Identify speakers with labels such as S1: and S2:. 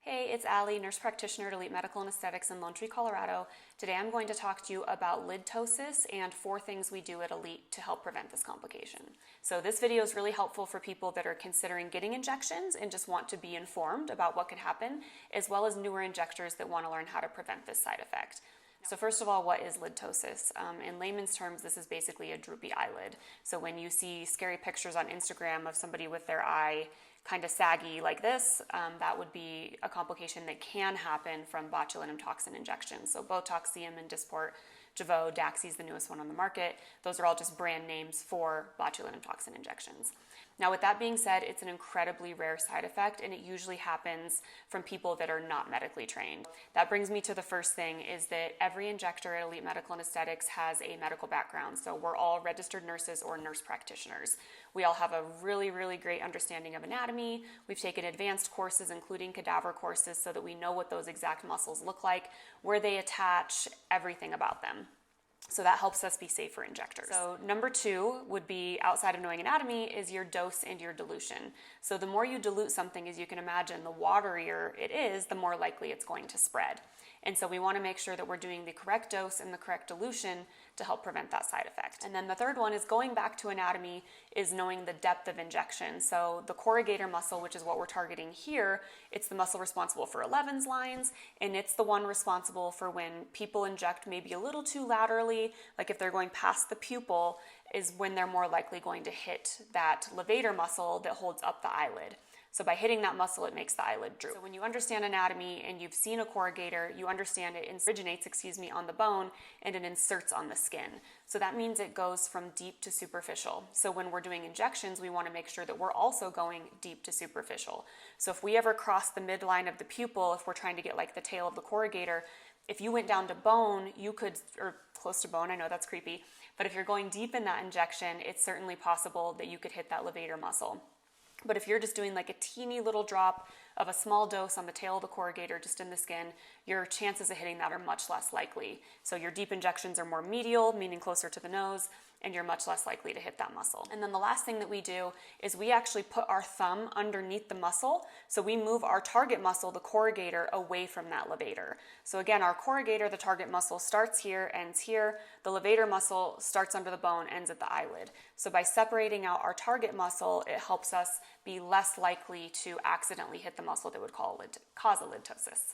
S1: Hey, it's Allie, nurse practitioner at Elite Medical and Aesthetics in Lone Tree, Colorado. Today I'm going to talk to you about lid ptosis and 4 things we do at Elite to help prevent this complication. So this video is really helpful for people that are considering getting injections and just want to be informed about what could happen, as well as newer injectors that want to learn how to prevent this side effect. So first of all, what is lid ptosis? In layman's terms, this is basically a droopy eyelid. So when you see scary pictures on Instagram of somebody with their eye kind of saggy like this, that would be a complication that can happen from botulinum toxin injections. So Botox, Xeomin, Dysport, Jeuveau, Daxi is the newest one on the market. Those are all just brand names for botulinum toxin injections. Now, with that being said, it's an incredibly rare side effect, and it usually happens from people that are not medically trained. That brings me to the first thing, is that every injector at Elite Medical and Aesthetics has a medical background. So we're all registered nurses or nurse practitioners. We all have a really, really great understanding of anatomy. We've taken advanced courses, including cadaver courses, so that we know what those exact muscles look like, where they attach, everything about them. So that helps us be safe for injectors. So number 2 would be, outside of knowing anatomy, is your dose and your dilution. So the more you dilute something, as you can imagine, the waterier it is, the more likely it's going to spread. And so we want to make sure that we're doing the correct dose and the correct dilution to help prevent that side effect. And then the third one is, going back to anatomy, is knowing the depth of injection. So the corrugator muscle, which is what we're targeting here, it's the muscle responsible for Levin's lines, and it's the one responsible for when people inject maybe a little too laterally, like if they're going past the pupil, is when they're more likely going to hit that levator muscle that holds up the eyelid. So by hitting that muscle, it makes the eyelid droop. So when you understand anatomy and you've seen a corrugator, you understand it originates, on the bone, and it inserts on the skin. So that means it goes from deep to superficial. So when we're doing injections, we want to make sure that we're also going deep to superficial. So if we ever cross the midline of the pupil, if we're trying to get like the tail of the corrugator, if you went down to bone, you could, or close to bone, I know that's creepy, but if you're going deep in that injection, it's certainly possible that you could hit that levator muscle. But if you're just doing like a teeny little drop of a small dose on the tail of the corrugator just in the skin, your chances of hitting that are much less likely. So your deep injections are more medial, meaning closer to the nose, and you're much less likely to hit that muscle. And then the last thing that we do is we actually put our thumb underneath the muscle. So we move our target muscle, the corrugator, away from that levator. So again, our corrugator, the target muscle, starts here, ends here. The levator muscle starts under the bone, ends at the eyelid. So by separating out our target muscle, it helps us be less likely to accidentally hit the muscle that would cause a lid ptosis.